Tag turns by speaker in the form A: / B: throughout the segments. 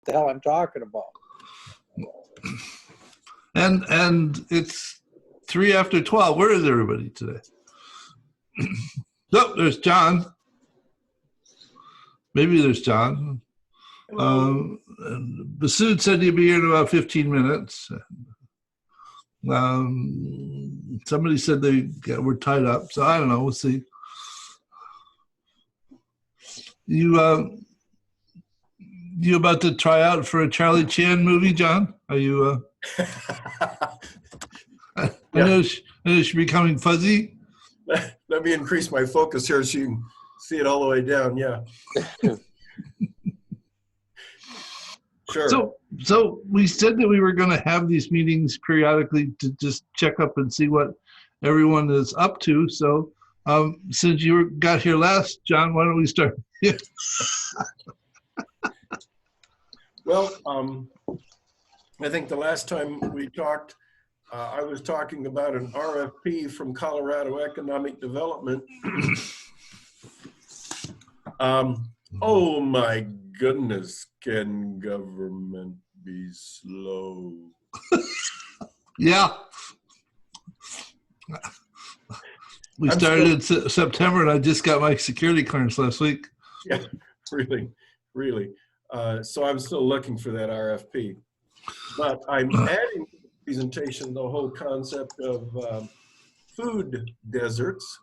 A: the hell I'm talking about.
B: And it's 3 after 12. Where is everybody today? Oh, there's John. Maybe there's John. Basood said he'd be here in about 15 minutes. Somebody said they were tied up, so I don't know. We'll see. You about to try out for a Charlie Chan movie, John? Are you? I know she's becoming fuzzy.
C: Let me increase my focus here so you can see it all the way down. Yeah. Sure.
B: So we said that we were going to have these meetings periodically to just check up and see what everyone is up to. So since you got here last, John, why don't we start?
C: Well, I think the last time we talked, I was talking about an RFP from Colorado Economic Development. Oh my goodness, can government be slow?
B: Yeah. We started in September, and I just got my security clearance last week.
C: Yeah, really. So I'm still looking for that RFP. But I'm adding to the presentation the whole concept of food deserts.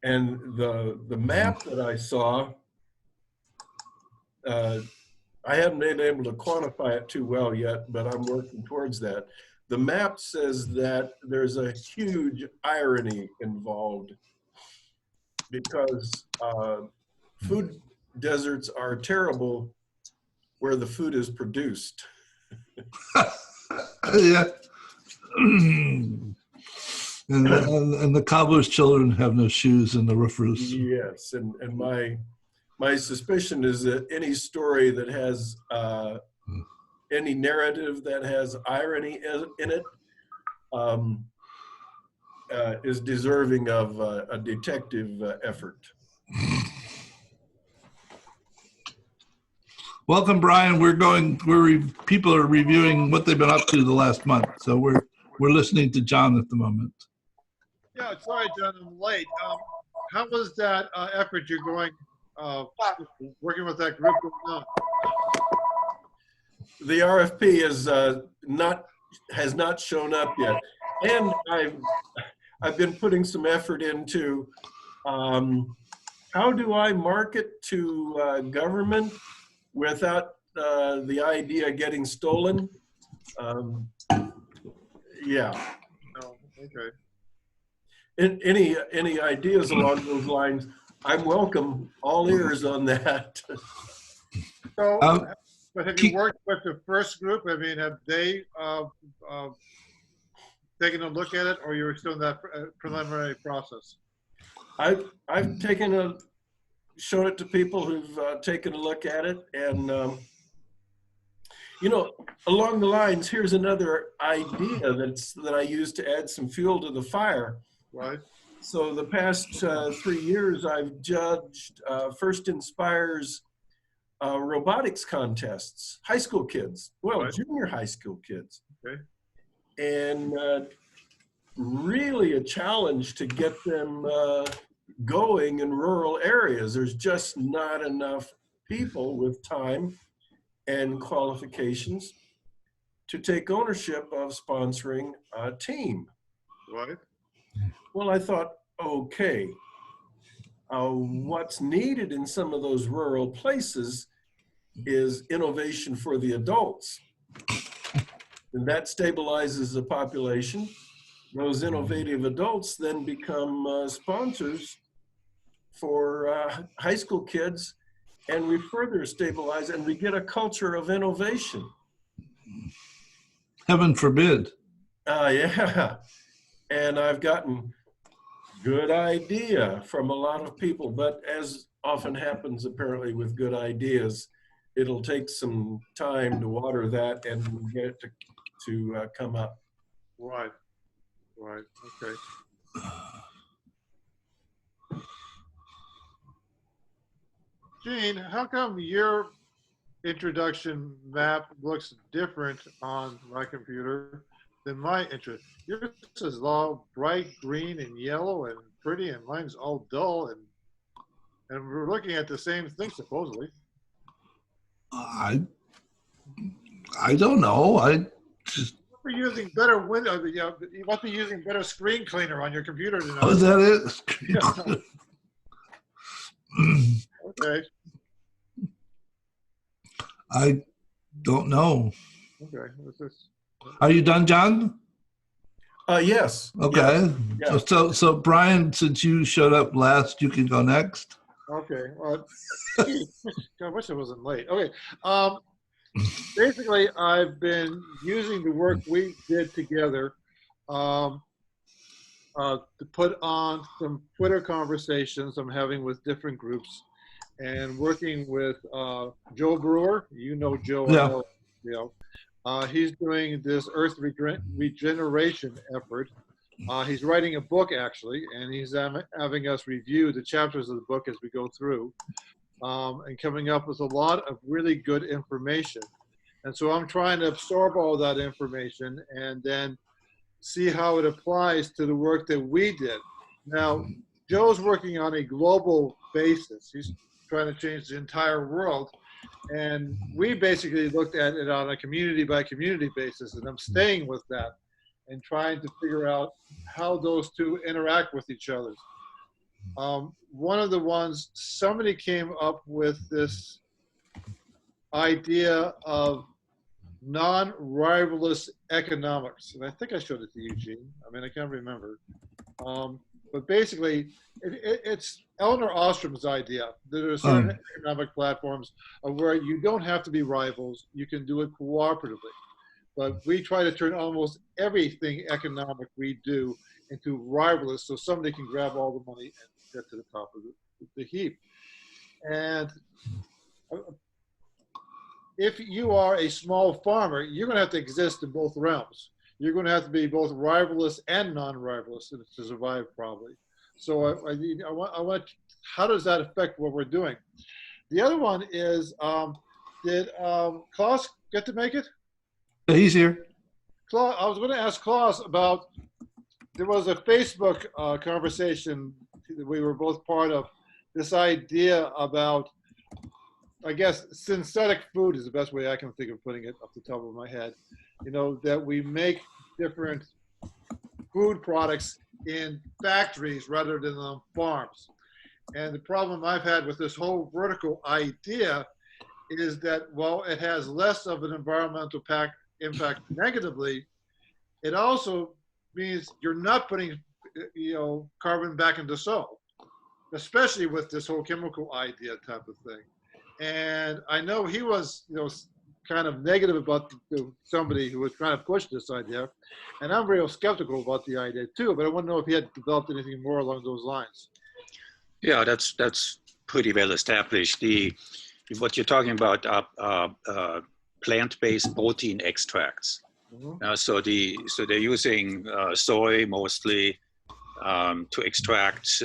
C: And the map that I saw, I haven't been able to quantify it too well yet, but I'm working towards that. The map says that there's a huge irony involved because food deserts are terrible where the food is produced.
B: Yeah. And the cobbler's children have no shoes and the roof roofs.
C: Yes, and my suspicion is that any story that has any narrative that has irony in it is deserving of a detective effort.
B: Welcome, Brian. People are reviewing what they've been up to the last month, so we're listening to John at the moment.
D: Yeah, sorry, John, I'm late. How was that effort you're going, working with that group going on?
C: The RFP has not shown up yet, and I've been putting some effort into how do I market to government without the idea getting stolen. Yeah.
D: Oh, okay.
C: Any ideas along those lines? I'm welcome. All ears on that.
D: So, but have you worked with the first group? I mean, have they taken a look at it, or you're still in that preliminary process?
C: I've shown it to people who've taken a look at it, and you know, along the lines, here's another idea that I used to add some fuel to the fire.
D: Right.
C: So the past 3 years, I've judged First Inspire's robotics contests, high school kids, well, right. Junior high school kids.
D: Okay.
C: And really a challenge to get them going in rural areas. There's just not enough people with time and qualifications to take ownership of sponsoring a team.
D: Right.
C: Well, I thought, okay, what's needed in some of those rural places is innovation for the adults. And that stabilizes the population. Those innovative adults then become sponsors for high school kids, and we further stabilize and we get a culture of innovation.
B: Heaven forbid.
C: Yeah. And I've gotten good idea from a lot of people, but as often happens apparently with good ideas, it'll take some time to water that and get it to come up.
D: Right. Right. Okay. Gene, how come you're introduction map looks different on my computer than my interest. Yours is all bright green and yellow and pretty, and mine's all dull, and we're looking at the same thing supposedly.
B: I don't know. I just,
D: We're using better window. You must be using better screen cleaner on your computer than
B: oh, is
D: us.
B: that it?
D: Okay.
B: I don't know.
D: Okay. What's this?
B: Are you done, John?
C: Yes.
B: Okay.
C: Yes.
B: So Brian, since you showed up last, you can go next.
D: Okay. I wish I wasn't late. Okay. Basically, I've been using the work we did together to put on some Twitter conversations I'm having with different groups, and working with Joe Brewer. You know Joe.
B: Yeah.
D: I know, you know. He's doing this Earth regeneration effort. He's writing a book, actually, and he's having us review the chapters of the book as we go through, and coming up with a lot of really good information. And so I'm trying to absorb all that information and then see how it applies to the work that we did. Now, Joe's working on a global basis. He's trying to change the entire world. And we basically looked at it on a community by community basis, and I'm staying with that and trying to figure out how those two interact with each other. One of the ones, somebody came up with this idea of non-rivalrous economics. And I think I showed it to Eugene. I mean, I can't remember. But basically, it's Eleanor Ostrom's idea. There are certain economic platforms where you don't have to be rivals. You can do it cooperatively. But we try to turn almost everything economic we do into rivalrous, so somebody can grab all the money and get to the top of the heap. And if you are a small farmer, you're going to have to exist in both realms. You're going to have to be both rivalrous and non-rivalrous to survive, probably. So I want, how does that affect what we're doing? The other one is, did Klaus get to make it?
B: Yeah, he's here.
D: Klaus, I was going to ask Klaus about, there was a Facebook conversation that we were both part of, this idea about, I guess, synthetic food is the best way I can think of putting it off the top of my head. You know, that we make different food products in factories rather than on farms. And the problem I've had with this whole vertical idea is that while it has less of an environmental impact negatively, it also means you're not putting, you know, carbon back into soil, especially with this whole chemical idea type of thing. And I know he was, you know, kind of negative about somebody who was trying to push this idea, and I'm real skeptical about the idea too. But I want to know if he had developed anything more along those lines.
A: Yeah, that's pretty well established. What you're talking about are plant-based protein extracts.
D: Mm-hmm.
A: So they're using soy mostly to extract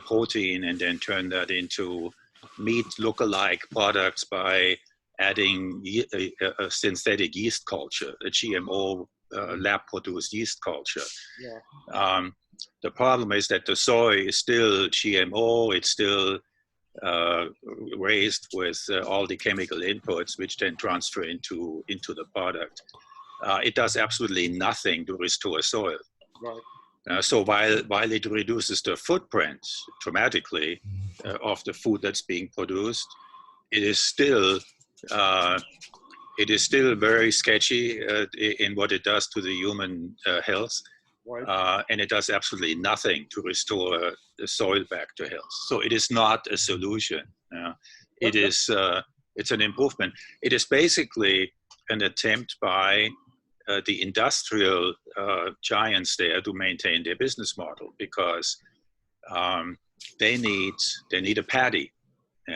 A: protein and then turn that into meat look-alike products by adding a synthetic yeast culture, a GMO lab-produced yeast culture.
D: Yeah.
A: The problem is that the soy is still GMO. It's still raised with all the chemical inputs, which then transfer into the product. It does absolutely nothing to restore soil.
D: Right.
A: So while it reduces the footprint dramatically of the food that's being produced, it is still very sketchy in what it does to the human health.
D: Right.
A: And it does absolutely nothing to restore the soil back to health. So it is not a solution. It's an improvement. It is basically an attempt by the industrial giants there to maintain their business model, because they need a patty.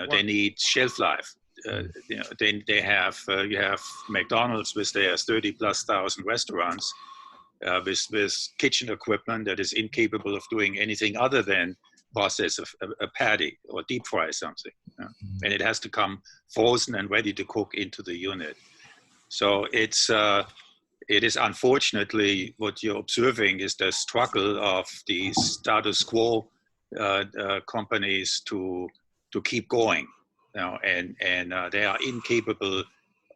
A: They need shelf life. They have you have McDonald's with their 30,000+ restaurants. With kitchen equipment that is incapable of doing anything other than process a patty or deep fry something. And it has to come frozen and ready to cook into the unit. So it is unfortunately what you're observing is the struggle of these status quo companies to keep going, and they are incapable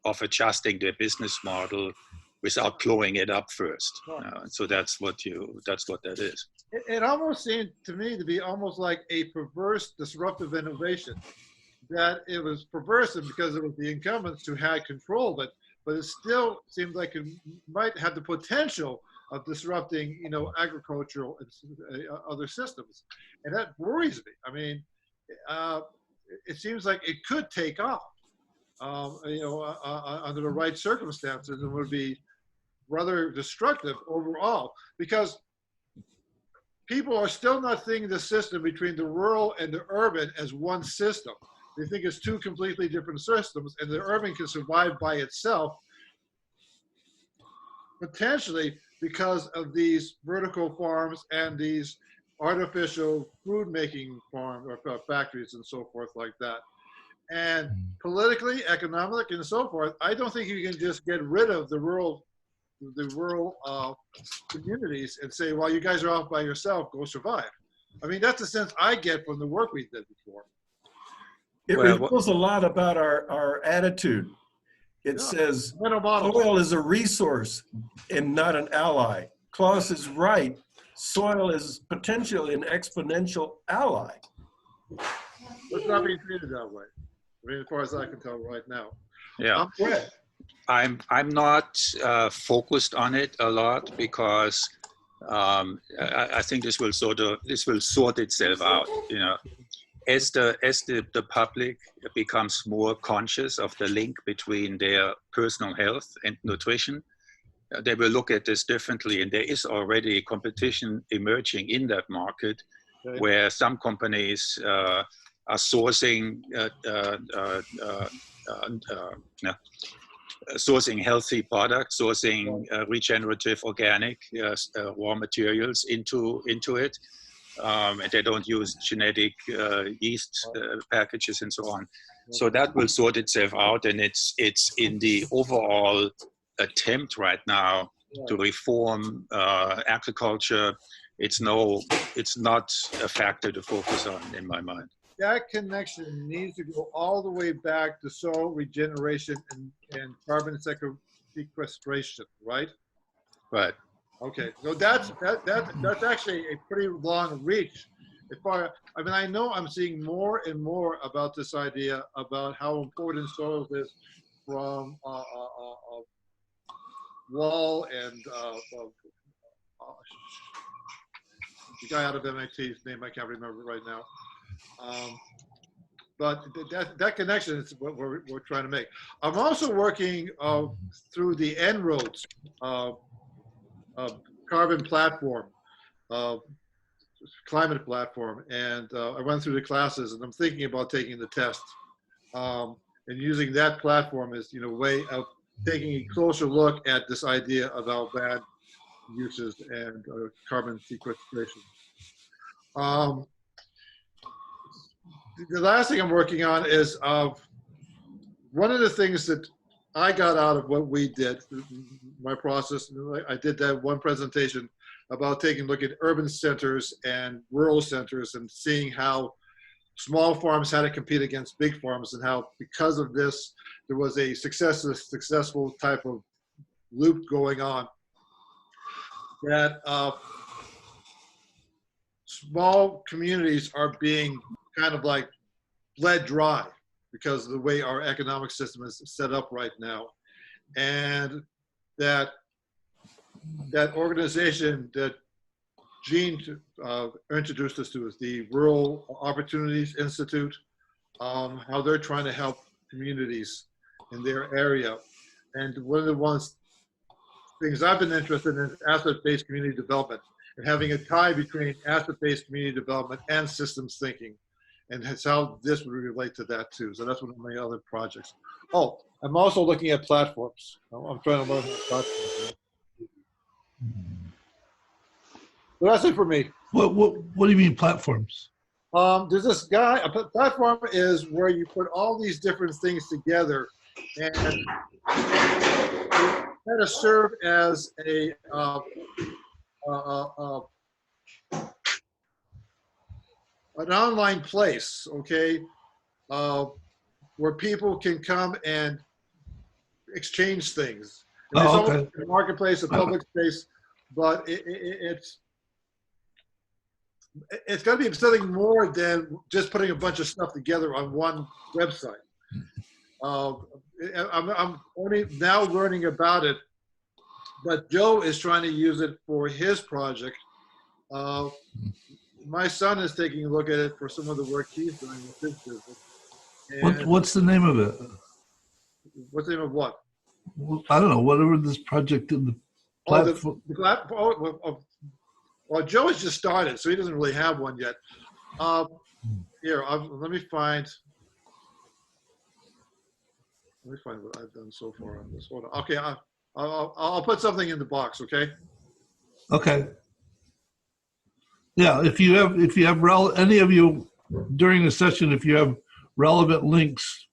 A: of adjusting their business model without blowing it up first. So that's what that is.
D: It almost seemed to me to be almost like a perverse disruptive innovation. That it was perverse because it was the incumbents who had control, but it still seemed like it might have the potential of disrupting, agricultural and other systems, and that worries me. I mean, it seems like it could take off, under the right circumstances, and would be rather destructive overall, because people are still not seeing the system between the rural and the urban as one system. They think it's two completely different systems, and the urban can survive by itself, potentially because of these vertical farms and these artificial food making farms or factories and so forth like that. And politically, economically, and so forth, I don't think you can just get rid of the rural communities and say, well, you guys are off by yourself, go survive. I mean, that's the sense I get from the work we did before.
C: It reveals a lot about our attitude. It says soil is a resource and not an ally. Klaus is right. Soil is potentially an exponential ally.
D: It's not being treated that way. I mean, as far as I can tell right now.
A: Yeah. I'm not focused on it a lot because I think this will sort itself out. As the public becomes more conscious of the link between their personal health and nutrition, they will look at this differently. And there is already competition emerging in that market, where some companies are sourcing healthy products, sourcing regenerative organic raw materials into it. And they don't use genetic yeast packages and so on. So that will sort itself out, and it's in the overall attempt right now to reform agriculture. It's not a factor to focus on in my mind.
D: That connection needs to go all the way back to soil regeneration and carbon sequestration, right?
A: Right.
D: Okay, so that's actually a pretty long reach. I mean, I know I'm seeing more and more about this idea about how important soil is from Wall and the guy out of MIT's name I can't remember right now. But that connection is what we're trying to make. I'm also working through the En-ROADS carbon platform, climate platform, and I went through the classes, and I'm thinking about taking the test and using that platform as way of taking a closer look at this idea about bad uses and carbon sequestration. The last thing I'm working on is one of the things that I got out of what we did, my process. I did that one presentation about taking a look at urban centers and rural centers and seeing how small farms had to compete against big farms, and how because of this, there was a successful type of loop going on. That small communities are being kind of like bled dry because of the way our economic system is set up right now. And that organization that Gene introduced us to is the Rural Opportunities Institute, how they're trying to help communities in their area. And one of the things I've been interested in is asset-based community development, and having a tie between asset-based community development and systems thinking. And that's how this would relate to that too. So that's one of my other projects. Oh, I'm also looking at platforms. I'm trying to learn how platforms. So that's it for me.
B: What do you mean platforms?
D: There's this guy, a platform is where you put all these different things together and kind of serve as a an online place, okay, where people can come and exchange things. And
B: Oh,
D: it's
B: okay.
D: always a marketplace, a public space, but it's got to be something more than just putting a bunch of stuff together on one website. I'm only now learning about it, but Joe is trying to use it for his project. My son is taking a look at it for some of the work he's doing with his business. And
B: What's the name of it?
D: what's the name of what?
B: I don't know. Whatever this project in the platform.
D: Well, Joe has just started, so he doesn't really have one yet. Here, let me find what I've done so far on this. Hold on. Okay, I'll put something in the box. Okay.
B: Okay. Yeah, if you have any of you during the session, if you have relevant links,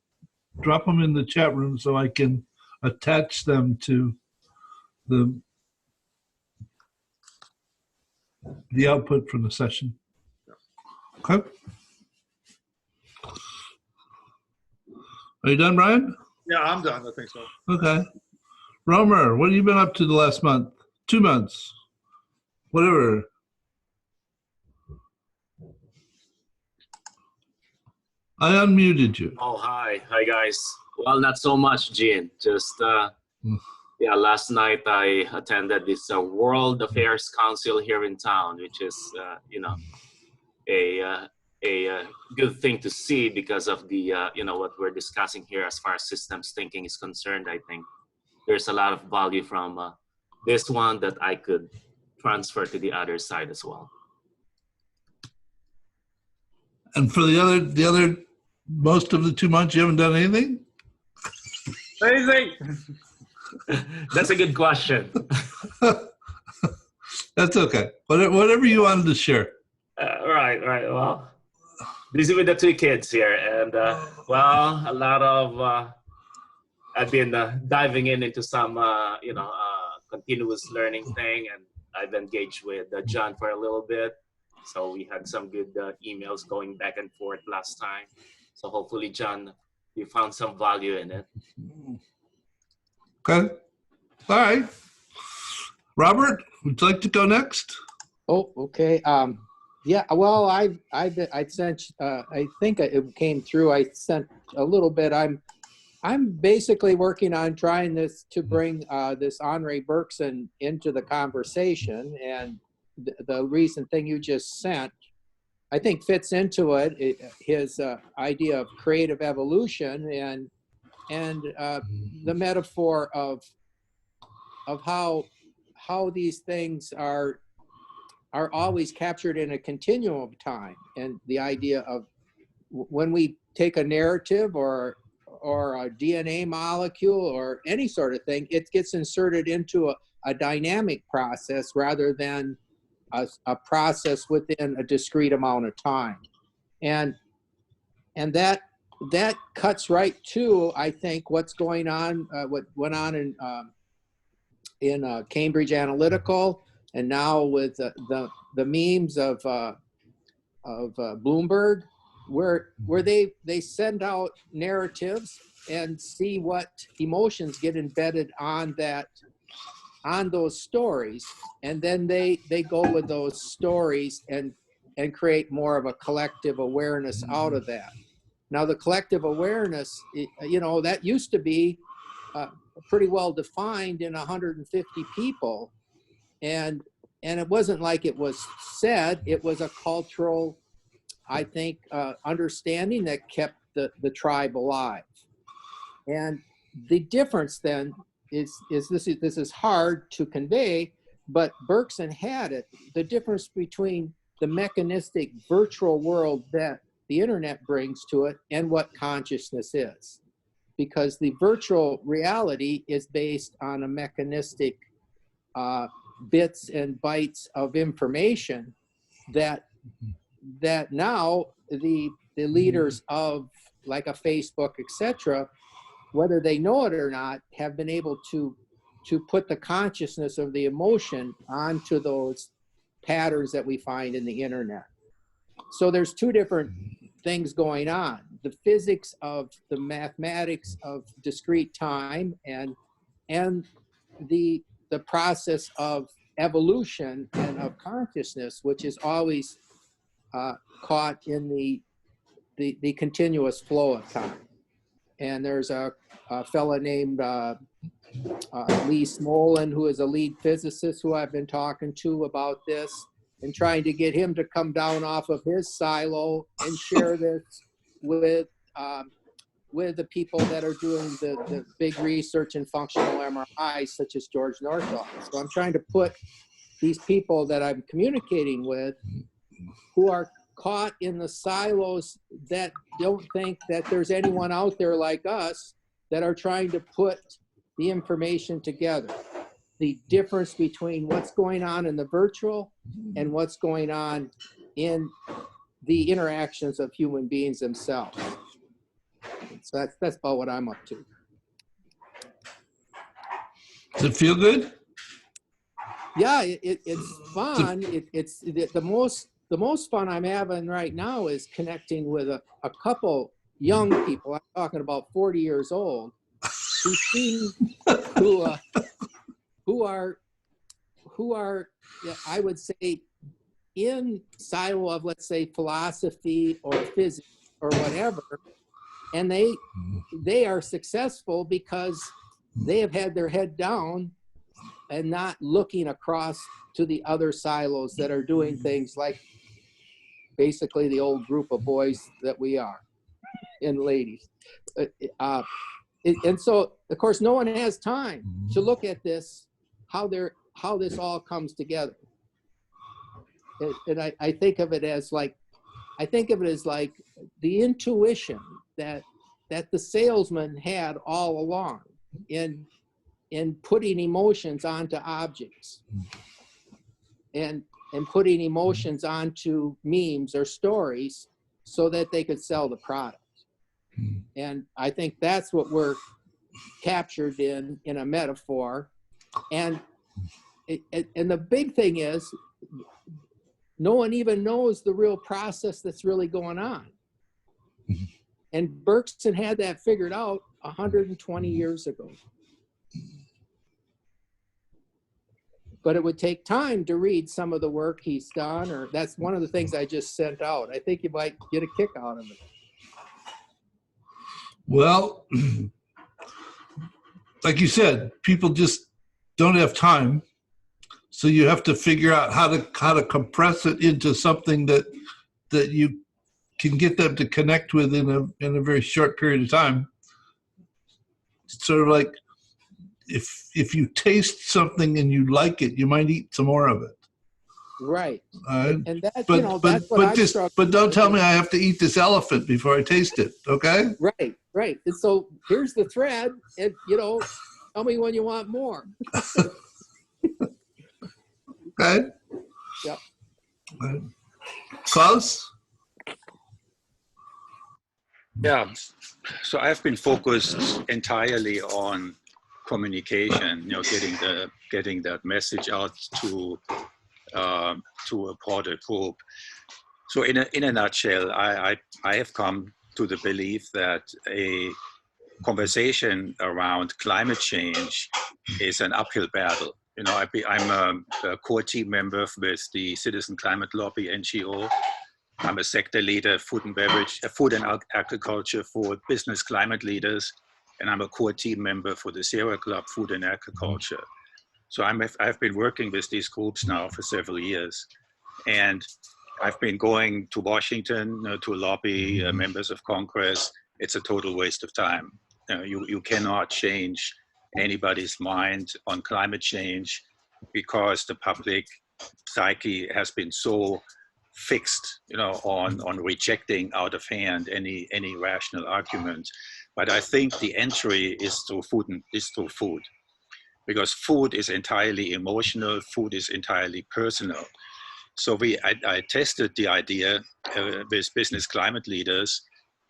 B: drop them in the chat room so I can attach them to the output from the session. Okay. Are you done, Brian?
D: Yeah, I'm done. I think so.
B: Okay. Romer, what have you been up to the last month? 2 months? Whatever. I unmuted you.
E: Oh, hi. Hi, guys. Well, not so much, Gene. Just, yeah, last night I attended this World Affairs Council here in town, which is, you know, a good thing to see because of the, you know, what we're discussing here as far as systems thinking is concerned. I think there's a lot of value from this one that I could transfer to the other side as well.
B: And for the other most of the 2 months, you haven't done anything?
D: Amazing.
E: That's a good question.
B: That's okay. Whatever you wanted to share.
E: Right. Well, busy with the 2 kids here, and well, a lot of I've been diving into some you know, continuous learning thing, and I've engaged with John for a little bit. So we had some good emails going back and forth last time. So hopefully, John, you found some value in it.
B: Okay. All right. Robert, would you like to go next?
F: Oh, okay. Yeah. Well, I sent. I think it came through. I sent a little bit. I'm basically working on trying to bring this Henri Bergson into the conversation, and the recent thing you just sent, I think, fits into it. His idea of creative evolution and the metaphor of how these things are always captured in a continuum of time, and the idea of when we take a narrative or a DNA molecule or any sort of thing, it gets inserted into a dynamic process rather than a process within a discrete amount of time. And that cuts right to, I think, what's going on, what went on in Cambridge Analytical, and now with the memes of Bloomberg, where they send out narratives and see what emotions get embedded on those stories, and then they go with those stories and create more of a collective awareness out of that. Now, the collective awareness, you know, that used to be pretty well defined in 150 people, and it wasn't like it was said. It was a cultural, I think, understanding that kept the tribe alive. And the difference then is this is hard to convey, but Bergson had it. The difference between the mechanistic virtual world that the internet brings to it and what consciousness is. Because the virtual reality is based on a mechanistic bits and bytes of information that that now the leaders of like a Facebook, etc., whether they know it or not, have been able to put the consciousness of the emotion onto those patterns that we find in the internet. So there's two different things going on: the physics of the mathematics of discrete time, and the process of evolution and of consciousness, which is always caught in the continuous flow of time. And there's a fella named Lee Smolin, who is a lead physicist, who I've been talking to about this and trying to get him to come down off of his silo and share this with the people that are doing the big research in functional MRI, such as George Northoff. So I'm trying to put these people that I'm communicating with, who are caught in the silos that don't think that there's anyone out there like us, that are trying to put the information together. The difference between what's going on in the virtual and what's going on in the interactions of human beings themselves. So that's about what I'm up to.
B: Does it feel good?
F: Yeah, it's fun. It's the most fun I'm having right now is connecting with a couple young people. I'm talking about 40 years old, who seem who are I would say in silo of, let's say, philosophy or physics or whatever, and they are successful because they have had their head down and not looking across to the other silos that are doing things like basically the old group of boys that we are, and ladies. And so, of course, no one has time to look at this, how this all comes together. And I think of it as like the intuition that the salesman had all along in putting emotions onto objects, and putting emotions onto memes or stories so that they could sell the product. And I think that's what we're captured in a metaphor. And the big thing is, no one even knows the real process that's really going on. And Bergson had that figured out 120 years ago. But it would take time to read some of the work he's done, or that's one of the things I just sent out. I think you might get a kick out of it.
B: Well, like you said, people just don't have time. So you have to figure out how to compress it into something that you can get them to connect with in a very short period of time. It's sort of like if you taste something and you like it, you might eat some more of it.
F: Right. And that's,
B: but,
F: that's what
B: but don't tell me I have to eat this elephant before I taste it, okay?
F: Right. And so here's the thread, and tell me when you want more.
B: Okay.
F: Yep.
B: Klaus?
A: Yeah, so I've been focused entirely on communication, getting that message out to a broader group. So in a nutshell, I have come to the belief that a conversation around climate change is an uphill battle. I'm a core team member with the Citizen Climate Lobby NGO. I'm a sector leader, food and agriculture for business climate leaders, and I'm a core team member for the Sierra Club Food and Agriculture. So I've been working with these groups now for several years, and I've been going to Washington to lobby members of Congress. It's a total waste of time. You cannot change anybody's mind on climate change because the public psyche has been so fixed, on rejecting out of hand any rational argument. But I think the entry is through food, because food is entirely emotional, food is entirely personal. So I tested the idea with business climate leaders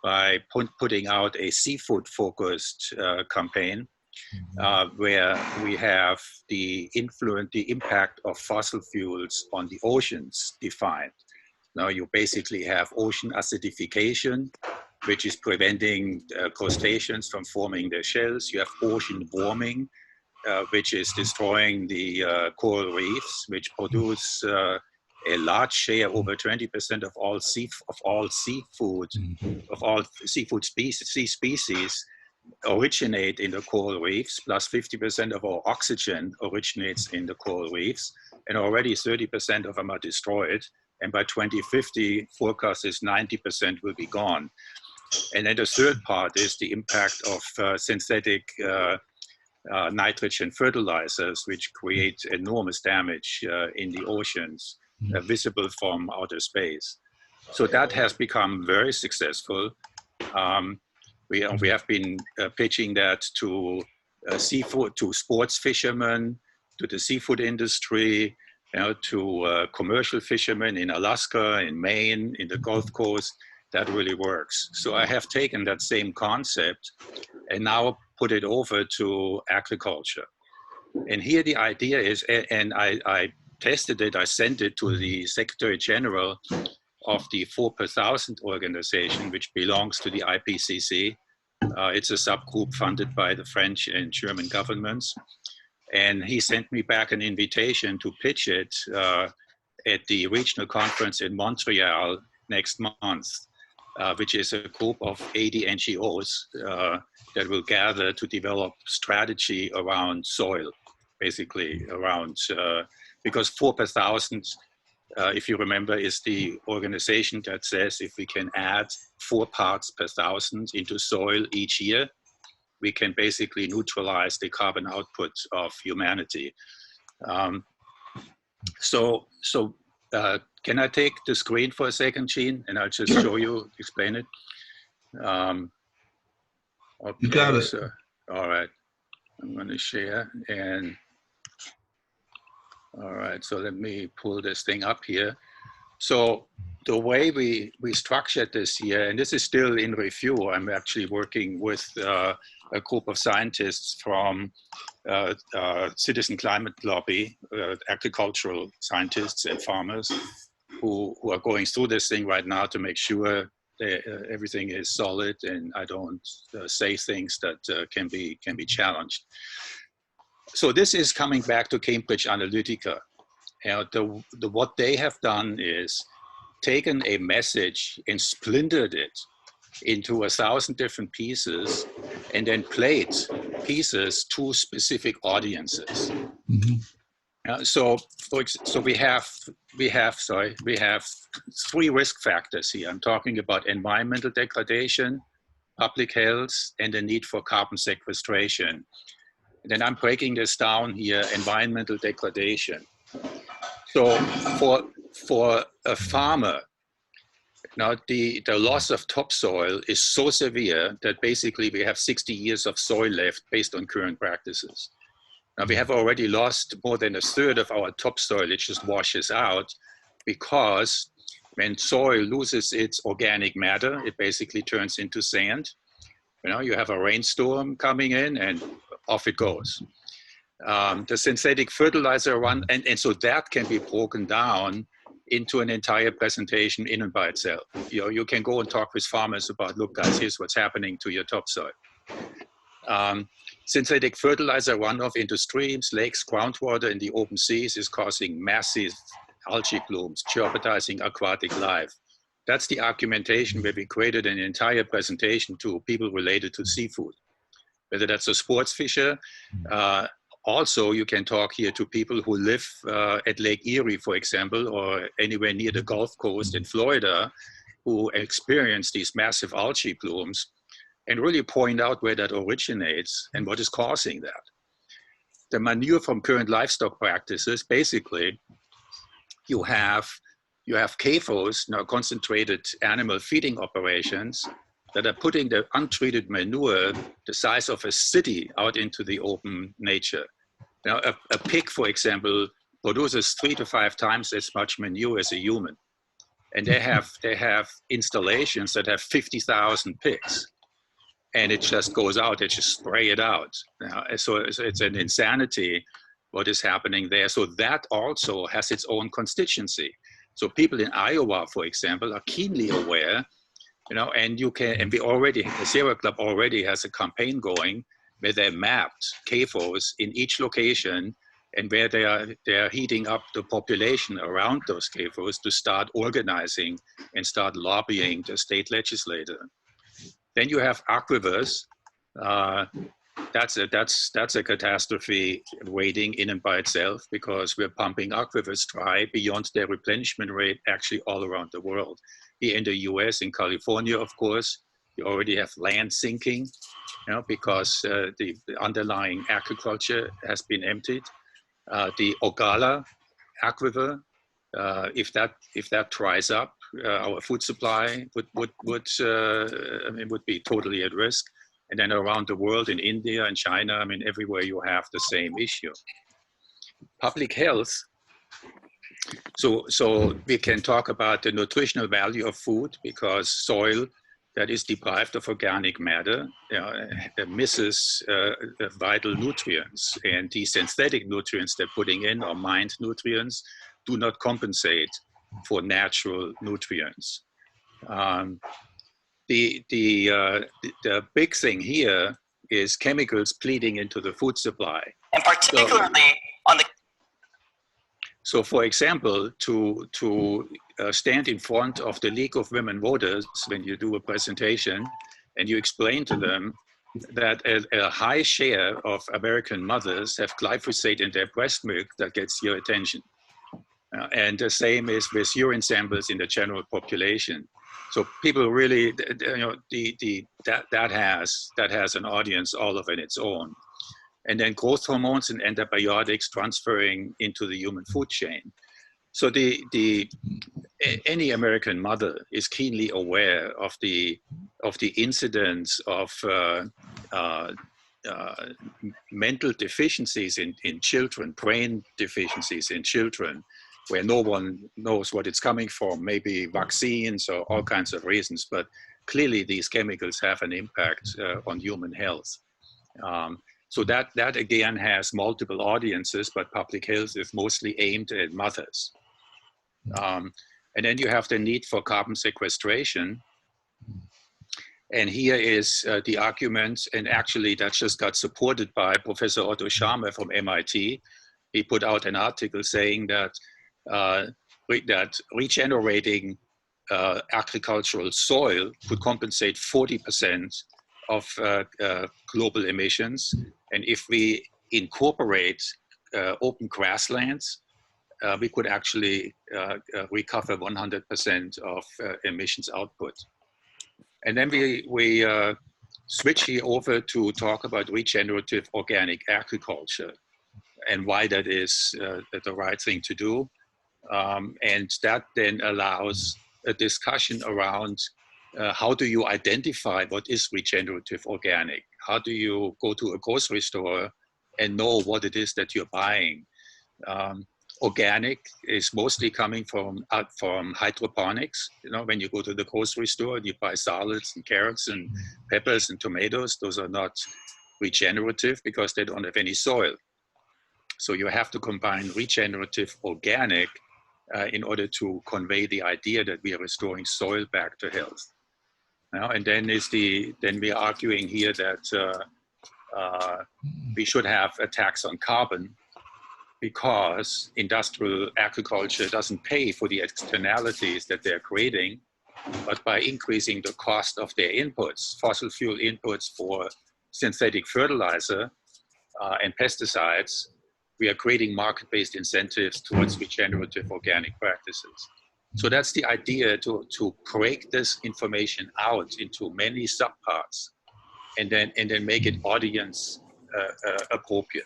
A: by putting out a seafood-focused campaign where we have the impact of fossil fuels on the oceans defined. Now you basically have ocean acidification, which is preventing crustaceans from forming their shells. You have ocean warming, which is destroying the coral reefs, which produce a large share, over 20% of all seafood species originate in the coral reefs, plus 50% of our oxygen originates in the coral reefs, and already 30% of them are destroyed. And by 2050, forecast is 90% will be gone. And then the third part is the impact of synthetic nitrogen fertilizers, which create enormous damage in the oceans, visible from outer space. So that has become very successful. We have been pitching that to sports fishermen, to the seafood industry, to commercial fishermen in Alaska, in Maine, in the Gulf Coast. That really works. So I have taken that same concept and now put it over to agriculture. And here the idea is, and I tested it, I sent it to the Secretary General of the 4 per 1,000 organization, which belongs to the IPCC. It's a subgroup funded by the French and German governments. And he sent me back an invitation to pitch it at the regional conference in Montreal next month, which is a group of 80 NGOs that will gather to develop strategy around soil, basically around, because 4 per 1,000, if you remember, is the organization that says if we can add 4 parts per 1,000 into soil each year, we can basically neutralize the carbon output of humanity. Can I take the screen for a second, Gene, and I'll just show you, explain it? Okay,
B: you got it.
A: so, all right, I'm going to share, and all right, so let me pull this thing up here. So the way we structured this here, and this is still in review, I'm actually working with a group of scientists from Citizen Climate Lobby, agricultural scientists and farmers who are going through this thing right now to make sure that everything is solid and I don't say things that can be challenged. So this is coming back to Cambridge Analytica. What they have done is taken a message and splintered it into 1,000 different pieces and then played pieces to specific audiences. So we have 3 risk factors here. I'm talking about environmental degradation, public health, and the need for carbon sequestration. And then I'm breaking this down here, environmental degradation. So for a farmer, now the loss of topsoil is so severe that basically we have 60 years of soil left based on current practices. Now we have already lost more than 1/3 of our topsoil. It just washes out because when soil loses its organic matter, it basically turns into sand. You have a rainstorm coming in and off it goes. The synthetic fertilizer one, and so that can be broken down into an entire presentation in and by itself. You can go and talk with farmers about, look guys, here's what's happening to your topsoil. Synthetic fertilizer runoff into streams, lakes, groundwater in the open seas is causing massive algae blooms, jeopardizing aquatic life. That's the argumentation where we created an entire presentation to people related to seafood. Whether that's a sports fisher, also you can talk here to people who live at Lake Erie, for example, or anywhere near the Gulf Coast in Florida, who experience these massive algae blooms, and really point out where that originates and what is causing that. The manure from current livestock practices, basically, you have CAFOs, now concentrated animal feeding operations, that are putting the untreated manure the size of a city out into the open nature. Now, a pig, for example, produces 3 to 5 times as much manure as a human. And they have installations that have 50,000 pigs. And it just goes out, they just spray it out. So it's an insanity what is happening there. So that also has its own constituency. So people in Iowa, for example, are keenly aware, and we already, the Sierra Club already has a campaign going where they mapped CAFOs in each location and where they are heating up the population around those CAFOs to start organizing and start lobbying the state legislature. Then you have aquifers. That's a catastrophe waiting in and by itself, because we're pumping aquifers dry beyond their replenishment rate actually all around the world. Here in the US, in California, of course, you already have land sinking, because the underlying agriculture has been emptied. The Ogala aquifer, if that dries up, our food supply would be totally at risk. And then around the world, in India and China, everywhere you have the same issue. Public health. So we can talk about the nutritional value of food, because soil that is deprived of organic matter misses vital nutrients, and these synthetic nutrients they're putting in, or mined nutrients, do not compensate for natural nutrients. The big thing here is chemicals bleeding into the food supply.
G: And particularly on the...
A: So for example, to stand in front of the League of Women Voters when you do a presentation and you explain to them that a high share of American mothers have glyphosate in their breast milk, that gets your attention. And the same is with urine samples in the general population. So people really, that has an audience all of its own. And then growth hormones and antibiotics transferring into the human food chain. So any American mother is keenly aware of the incidence of mental deficiencies in children, brain deficiencies in children, where no one knows what it's coming from, maybe vaccines or all kinds of reasons, but clearly these chemicals have an impact on human health. So that again has multiple audiences, but public health is mostly aimed at mothers. And then you have the need for carbon sequestration. And here is the argument, and actually that just got supported by Professor Otto Scharmer from MIT. He put out an article saying that regenerating agricultural soil could compensate 40% of global emissions. And if we incorporate open grasslands, we could actually recover 100% of emissions output. And then we switch here over to talk about regenerative organic agriculture and why that is the right thing to do. And that then allows a discussion around how do you identify what is regenerative organic? How do you go to a grocery store and know what it is that you're buying? Organic is mostly coming from hydroponics. When you go to the grocery store and you buy salads and carrots and peppers and tomatoes, those are not regenerative because they don't have any soil. So you have to combine regenerative organic in order to convey the idea that we are restoring soil back to health. And then we're arguing here that we should have a tax on carbon, because industrial agriculture doesn't pay for the externalities that they're creating, but by increasing the cost of their inputs, fossil fuel inputs for synthetic fertilizer and pesticides, we are creating market-based incentives towards regenerative organic practices. So that's the idea, to break this information out into many subparts and then make it audience appropriate.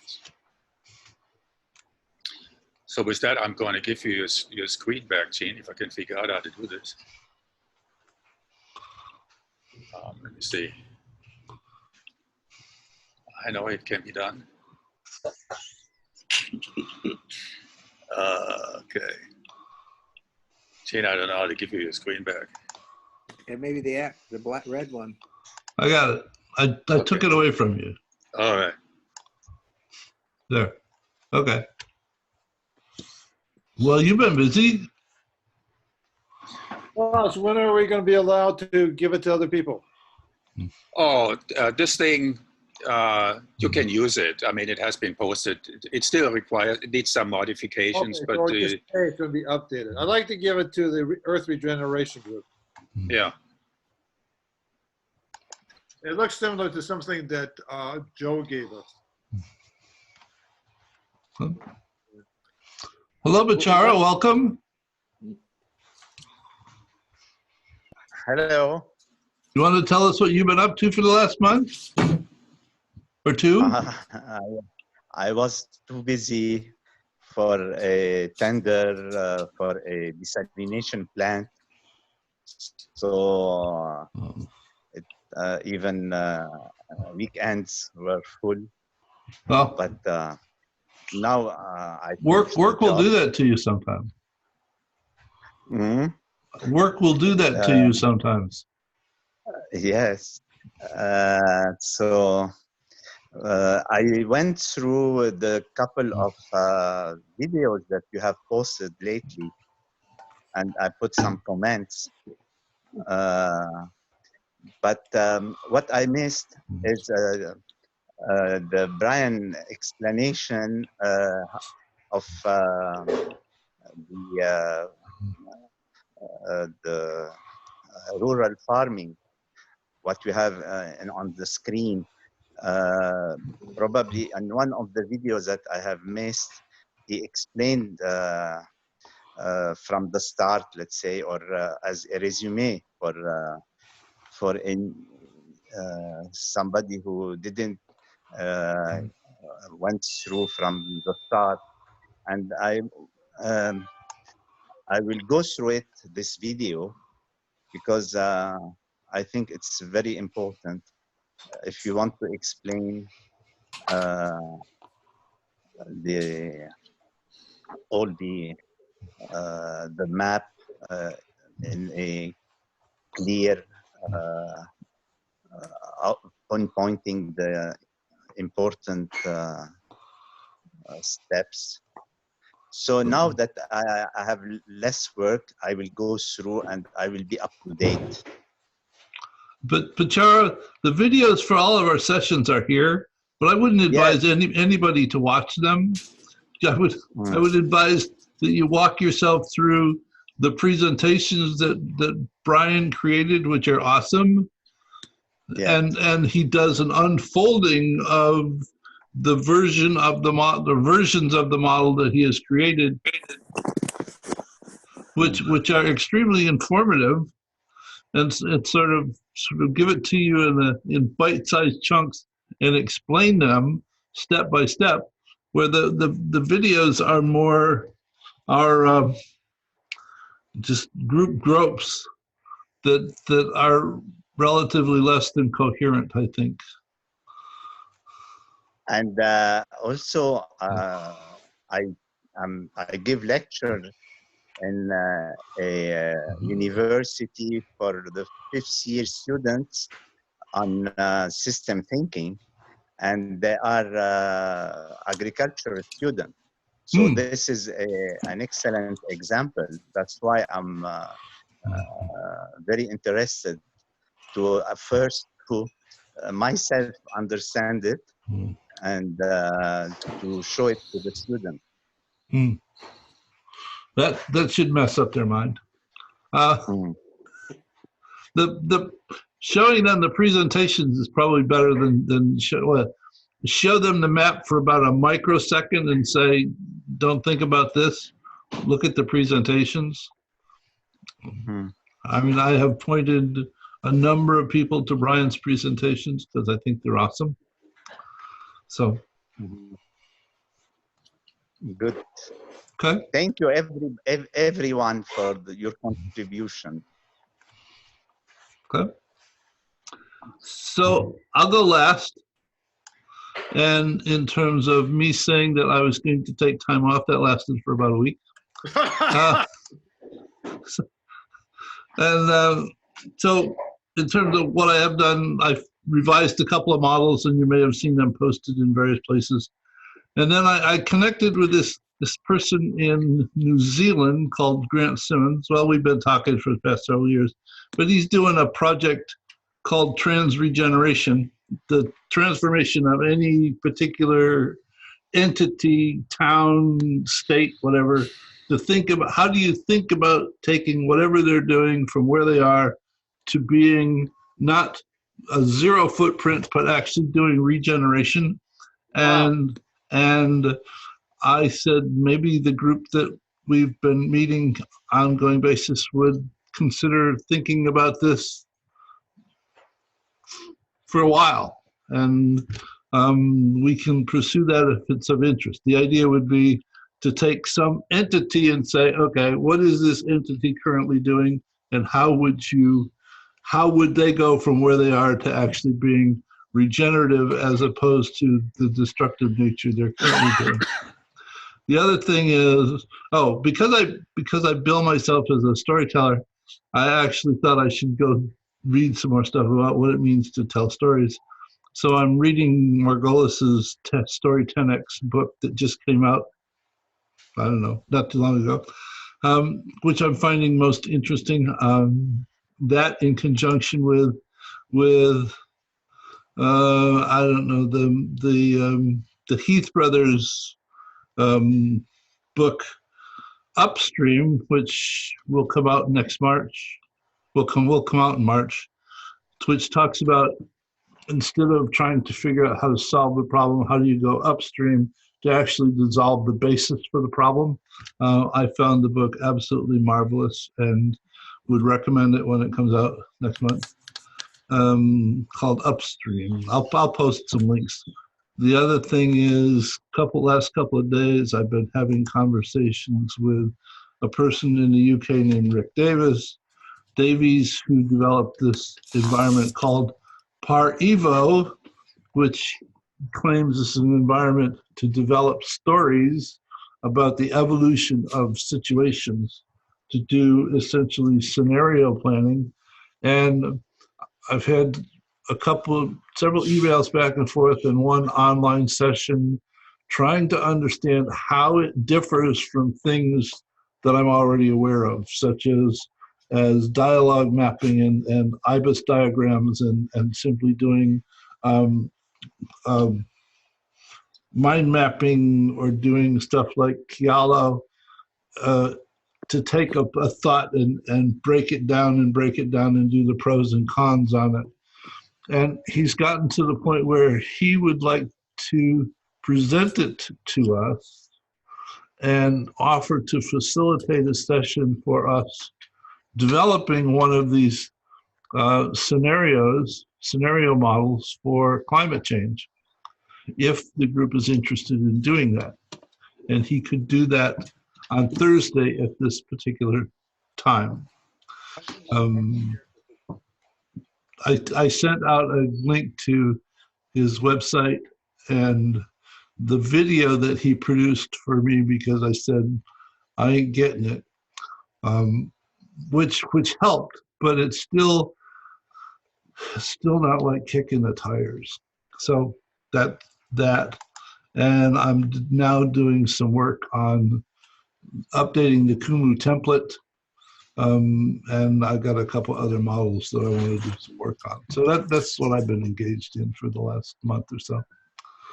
A: So with that, I'm going to give you your screen back, Gene, if I can figure out how to do this. Let me see. I know it can be done. Okay. Gene, I don't know how to give you your screen back.
F: And maybe the red one.
B: I got it. I took it away from you.
A: All right.
B: There. Okay. Well, you've been busy.
D: Well, so when are we going to be allowed to give it to other people?
A: Oh, this thing, you can use it. I mean, it has been posted. It still requires, it needs some modifications,
D: Okay,
A: but
D: so just say it's going to be updated. I'd like to give it to the Earth Regeneration Group.
A: yeah.
D: It looks similar to something that Joe gave us.
B: Hello, Bachara. Welcome.
H: Hello.
B: You want to tell us what you've been up to for the last month or two?
H: I was too busy for a tender for a desalination plant. So even weekends were full.
B: Well,
H: But now I
B: work
H: finished the
B: will
H: job.
B: do that to you sometimes.
H: Mhm.
B: Work will do that to you sometimes.
H: Yes. So I went through the couple of videos that you have posted lately, and I put some comments. But what I missed is the Brian explanation of the rural farming, what you have on the screen. Probably in one of the videos that I have missed, he explained from the start, let's say, or as a resume for somebody who didn't went through from the start. And I will go through it, this video, because I think it's very important. If you want to explain all the map in a clear pinpointing the important steps. So now that I have less work, I will go through and I will be up to date.
B: But Chara, the videos for all of our sessions are here, but I wouldn't advise anybody to watch them. I would advise that you walk yourself through the presentations that Brian created, which are awesome. Yeah. And he does an unfolding of the version of the versions of the model that he has created, which are extremely informative, and sort of give it to you in bite-sized chunks and explain them step by step. Where the videos are more just groups that are relatively less than coherent, I think.
H: And also, I give lecture in a university for the 5th year students on system thinking, and they are agricultural students. So this is an excellent example. That's why I'm very interested to first to myself understand it and to show it to the student.
B: That should mess up their mind. The showing them the presentations is probably better than show them the map for about a microsecond and say, don't think about this, look at the presentations. I mean, I have pointed a number of people to Brian's presentations because I think they're awesome. So.
H: Good.
B: Okay.
H: Thank you, everyone, for your contribution.
B: Okay. So I'll go last. And in terms of me saying that I was going to take time off, that lasted for about a week. So in terms of what I have done, I've revised a couple of models, and you may have seen them posted in various places. And then I connected with this person in New Zealand called Grant Simmons. Well, we've been talking for the past several years, but he's doing a project called trans regeneration, the transformation of any particular entity, town, state, whatever, to think about how do you think about taking whatever they're doing from where they are to being not a zero footprint, but actually doing regeneration. And I said maybe the group that we've been meeting on an ongoing basis would consider thinking about this for a while, and we can pursue that if it's of interest. The idea would be to take some entity and say, okay, what is this entity currently doing, and how would they go from where they are to actually being regenerative as opposed to the destructive nature they're currently doing. The other thing is, because I bill myself as a storyteller, I actually thought I should go read some more stuff about what it means to tell stories. So I'm reading Margolis's Story 10X book that just came out, I don't know, not too long ago, which I'm finding most interesting. That in conjunction with I don't know, the Heath brothers book Upstream, which will come out next March, will come out in March, which talks about, instead of trying to figure out how to solve the problem, how do you go upstream to actually dissolve the basis for the problem. I found the book absolutely marvelous and would recommend it when it comes out next month, called Upstream. I'll post some links. The other thing is, last couple of days, I've been having conversations with a person in the UK named Rick Davies, who developed this environment called Par-Evo, which claims it's an environment to develop stories about the evolution of situations, to do essentially scenario planning. And I've had several emails back and forth and one online session trying to understand how it differs from things that I'm already aware of, such as dialogue mapping and IBIS diagrams and simply doing mind mapping or doing stuff like Kialo, to take a thought and break it down and do the pros and cons on it. And he's gotten to the point where he would like to present it to us and offer to facilitate a session for us developing one of these scenario models for climate change, if the group is interested in doing that. And he could do that on Thursday at this particular time. I sent out a link to his website and the video that he produced for me, because I said, I ain't getting it, which helped, but it's still not like kicking the tires. So that, and I'm now doing some work on updating the Kumu template. And I got a couple other models that I want to do some work on. So that's what I've been engaged in for the last month or so.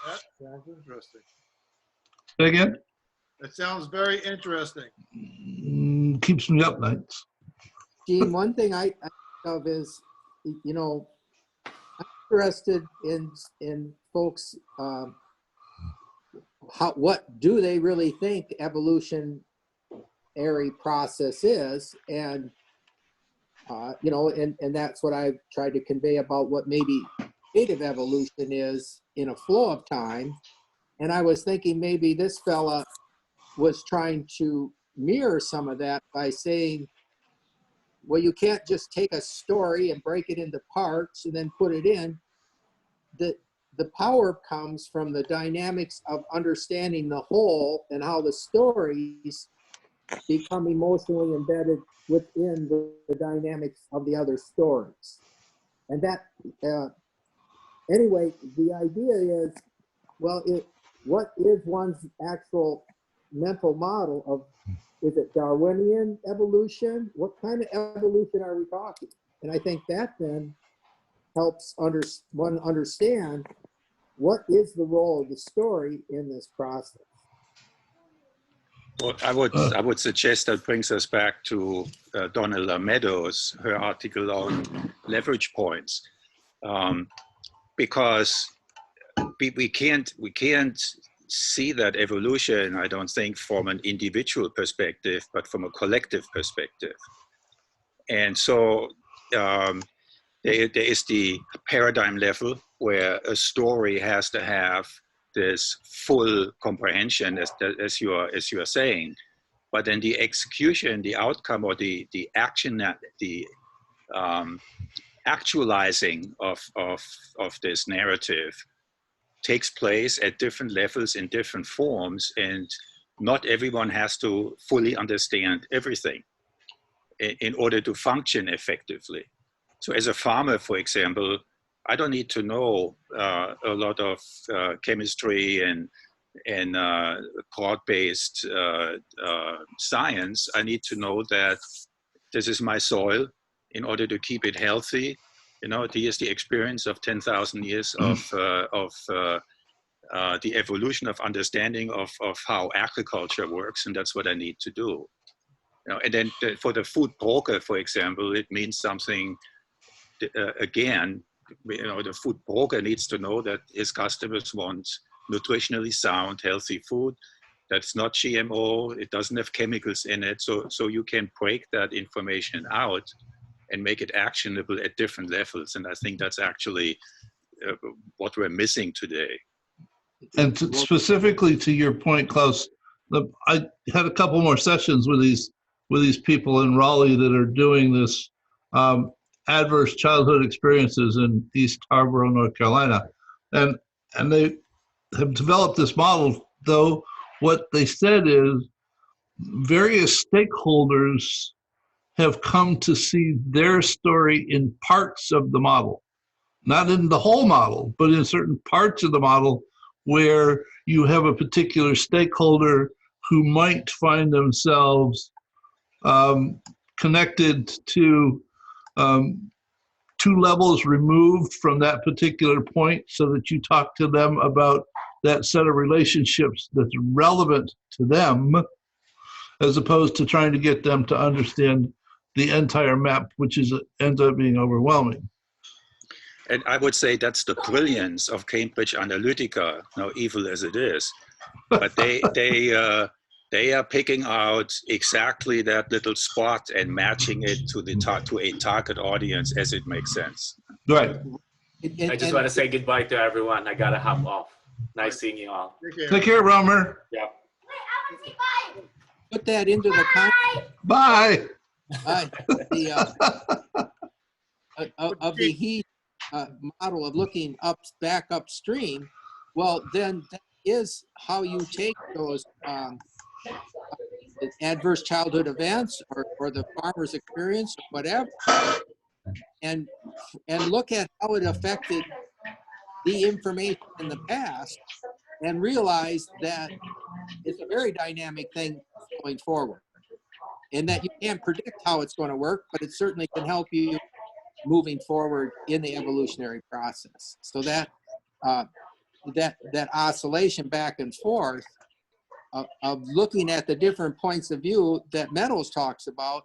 D: That sounds interesting.
B: Say again?
D: That sounds very interesting.
B: Keeps me up nights.
F: Gene, one thing I think of is, you know, I'm interested in folks, what do they really think evolutionary process is? And, you know, and that's what I've tried to convey about what maybe creative evolution is in a flow of time. And I was thinking maybe this fella was trying to mirror some of that by saying, well, you can't just take a story and break it into parts and then put it in. the power comes from the dynamics of understanding the whole and how the stories become emotionally embedded within the dynamics of the other stories. And that, anyway, the idea is, well, what is one's actual mental model of, is it Darwinian evolution? What kind of evolution are we talking? And I think that then helps one understand what is the role of the story in this process.
A: Well, I would suggest that brings us back to Donna Meadows, her article on leverage points, because we can't see that evolution, I don't think, from an individual perspective, but from a collective perspective. And so there is the paradigm level where a story has to have this full comprehension, as you are saying, but then the execution, the outcome, or the action, the actualizing of this narrative takes place at different levels in different forms, and not everyone has to fully understand everything in order to function effectively. So as a farmer, for example, I don't need to know a lot of chemistry and broad-based science. I need to know that this is my soil in order to keep it healthy. You know, here's the experience of 10,000 years of the evolution of understanding of how agriculture works, and that's what I need to do. You know, and then for the food broker, for example, it means something. Again, you know, the food broker needs to know that his customers want nutritionally sound, healthy food that's not GMO. It doesn't have chemicals in it. So you can break that information out and make it actionable at different levels. And I think that's actually what we're missing today.
B: And specifically to your point, Klaus, I had a couple more sessions with these people in Raleigh that are doing this adverse childhood experiences in East Harborough, North Carolina, and they have developed this model. Though what they said is various stakeholders have come to see their story in parts of the model, not in the whole model, but in certain parts of the model where you have a particular stakeholder who might find themselves connected to 2 levels removed from that particular point, so that you talk to them about that set of relationships that's relevant to them, as opposed to trying to get them to understand the entire map, which ends up being overwhelming.
A: And I would say that's the brilliance of Cambridge Analytica, now evil as it is. But they are picking out exactly that little spot and matching it to a target audience as it makes sense.
B: Right.
E: I just want to say goodbye to everyone. I gotta hop off. Nice seeing you all.
B: Take care, Romer.
E: Yeah.
F: Put that into the context
B: Bye.
F: of the heat model of looking back upstream. Well, then that is how you take those adverse childhood events or the farmer's experience, or whatever, and look at how it affected the information in the past, and realize that it's a very dynamic thing going forward, and that you can't predict how it's going to work, but it certainly can help you moving forward in the evolutionary process. So that that oscillation back and forth of looking at the different points of view that Meadows talks about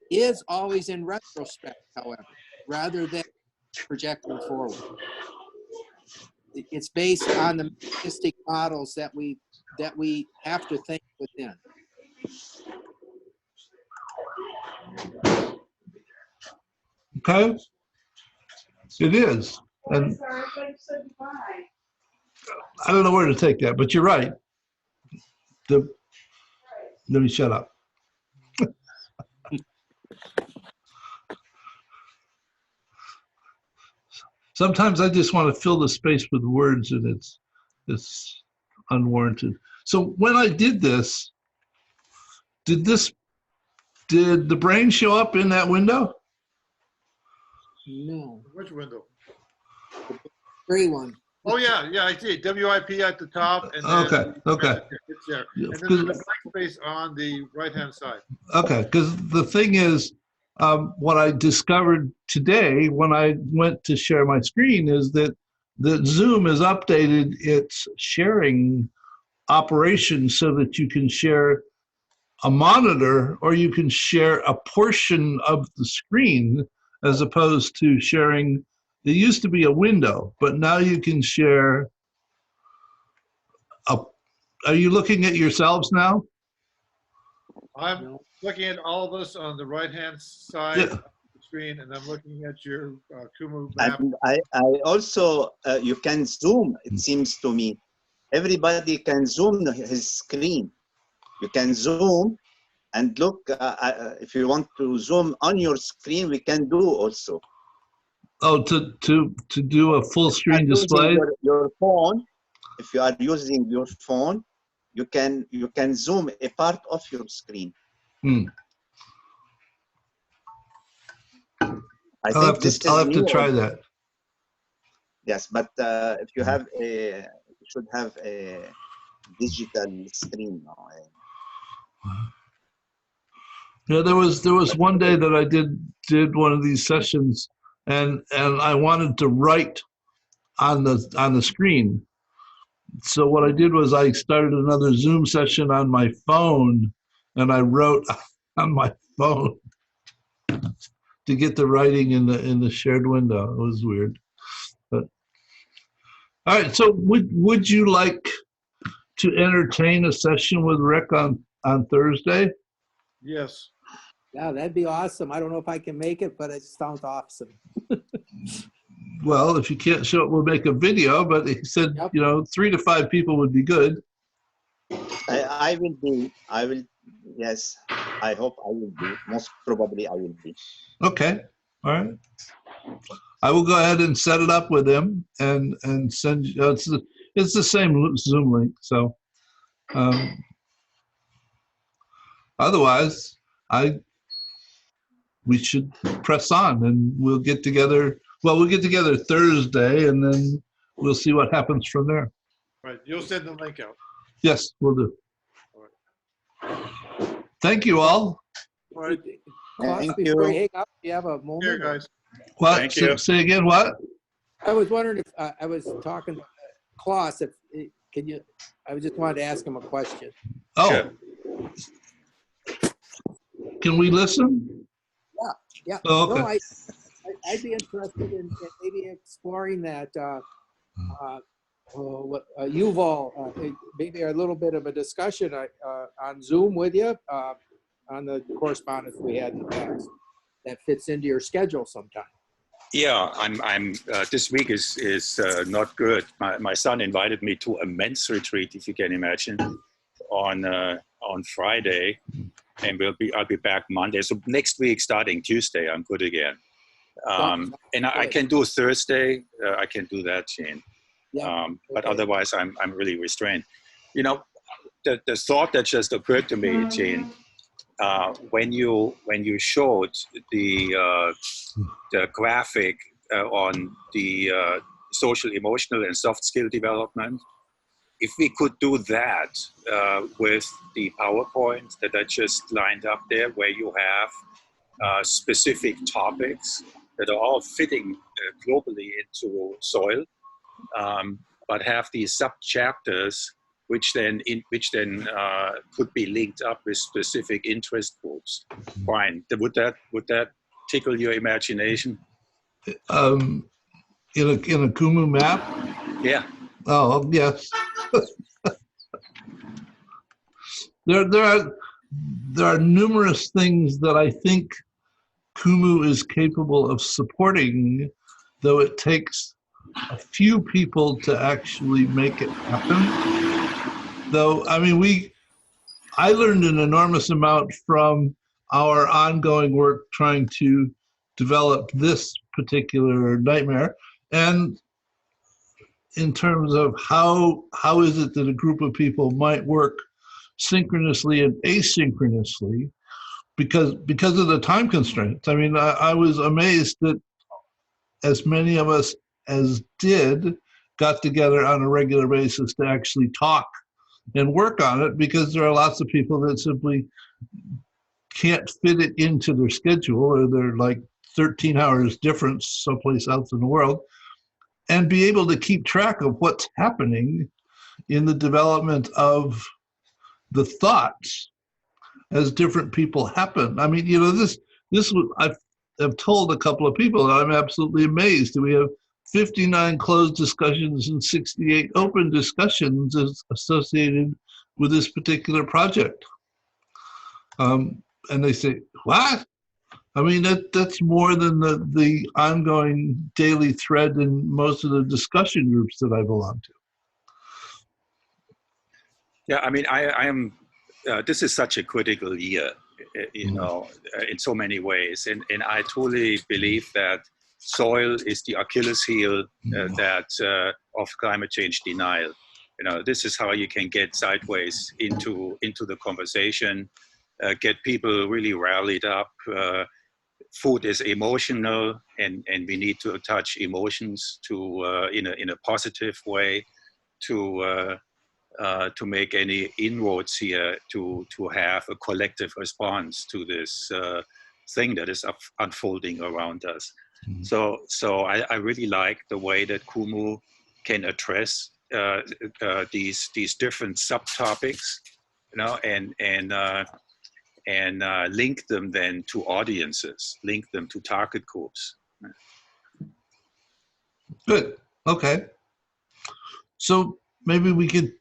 F: is always in retrospect, however, rather than projecting forward. It's based on the mechanistic models that we have to think within.
B: Okay. It is. And I don't know where to take that, but you're right. Let me shut up. sometimes I just want to fill the space with words, and it's unwarranted. So when I did this, did the brain show up in that window?
F: No,
D: Which window?
F: gray one.
D: Oh, yeah, I see. WIP at the top, and then
B: Okay.
D: it's there.
B: Yeah,
D: And then there's a blank space on the right-hand side.
B: Okay, because the thing is, what I discovered today when I went to share my screen is that Zoom has updated its sharing operation so that you can share a monitor or you can share a portion of the screen as opposed to sharing. It used to be a window, but now you can share a. Are you looking at yourselves now?
D: I'm looking at all of us on the right-hand side
B: Yeah.
D: of the screen, and I'm looking at your Kumu map.
H: And I also, you can zoom, it seems to me. Everybody can zoom his screen. You can zoom and look, if you want to zoom on your screen, we can do also.
B: Oh, to do a full screen display?
H: Your phone, if you are using your phone, you can zoom a part of your screen. I think
B: I'll have to try that.
H: Yes, but if you have you should have a digital screen now.
B: Yeah, there was one day that I did one of these sessions, and I wanted to write on the screen. So what I did was I started another Zoom session on my phone, and I wrote on my phone to get the writing in the shared window. It was weird, but all right. So would you like to entertain a session with Rick on Thursday?
D: Yes.
F: Yeah, that'd be awesome. I don't know if I can make it, but it sounds awesome.
B: Well, if you can't show it, we'll make a video, but he said,
F: Yep.
B: 3 to 5 people would be good.
H: I will, yes, I hope I will be. Most probably I will be.
B: Okay, all right. I will go ahead and set it up with him and send you, it's the same Zoom link, so otherwise we should press on and we'll get together. Well, we'll get together Thursday and then we'll see what happens from there.
D: Right. You'll send the link out.
B: Yes, we'll do. Thank you all.
D: All right.
F: Klaus,
H: Thank
F: before
H: you.
F: you hang up, you have a moment?
D: Here, guys.
B: What?
A: Thank you.
B: Say again, what?
F: I was wondering if I was talking to Klaus. I just wanted to ask him a question.
B: Oh,
A: Sure.
B: Can we listen?
F: Yeah.
B: Oh, okay.
F: No, I'd be interested in maybe exploring that. Yuval, maybe a little bit of a discussion on Zoom with you on the correspondence we had in the past. That fits into your schedule sometime.
A: Yeah, I'm. This week is not good. My son invited me to a men's retreat, if you can imagine, on Friday, and I'll be back Monday. So next week, starting Tuesday, I'm good again. And I can do Thursday. I can do that, Gene.
F: Yeah.
A: But otherwise, I'm really restrained. The thought that just occurred to me, Gene, when you showed the graphic on the social, emotional, and soft skill development, if we could do that with the PowerPoint that I just lined up there, where you have specific topics that are all fitting globally into soil, but have these sub-chapters which then could be linked up with specific interest groups. Fine. Would that tickle your imagination?
B: In a Kumu map?
A: Yeah.
B: Oh, yes. There are numerous things that I think Kumu is capable of supporting, though it takes a few people to actually make it happen. Though, I mean, I learned an enormous amount from our ongoing work trying to develop this particular nightmare. and in terms of how is it that a group of people might work synchronously and asynchronously because of the time constraints. I mean, I was amazed that as many of us as did got together on a regular basis to actually talk and work on it, because there are lots of people that simply can't fit it into their schedule, or they're like 13 hours difference someplace else in the world, and be able to keep track of what's happening in the development of the thoughts as different people happen. I mean, you know, this I've told a couple of people, and I'm absolutely amazed that we have 59 closed discussions and 68 open discussions associated with this particular project. And they say, what? I mean, that's more than the ongoing daily thread in most of the discussion groups that I belong to.
A: Yeah, I mean, I am, this is such a critical year, you know, in so many ways. And I truly believe that soil is the Achilles heel of climate change denial. You know, this is how you can get sideways into the conversation, get people really rallied up. Food is emotional, and we need to attach emotions to in a positive way to make any inroads here, to have a collective response to this thing that is unfolding around us. Mm-hmm. So I really like the way that Kumu can address these different subtopics, you know, and link them then to audiences, link them to target groups.
B: Good. Okay. So maybe we could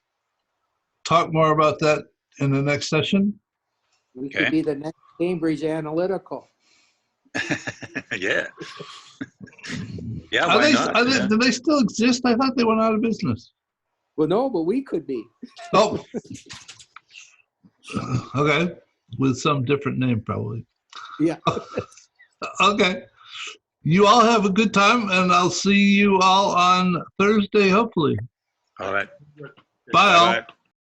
B: talk more about that in the next session.
F: We could be the next Cambridge Analytical.
A: Yeah. Yeah, why not?
B: Do they still exist? I thought they went out of business.
F: Well, no, but we could be.
B: Oh. Okay. With some different name, probably.
F: Yeah.
B: Okay. You all have a good time, and I'll see you all on Thursday, hopefully.
A: All right.
B: Bye, all.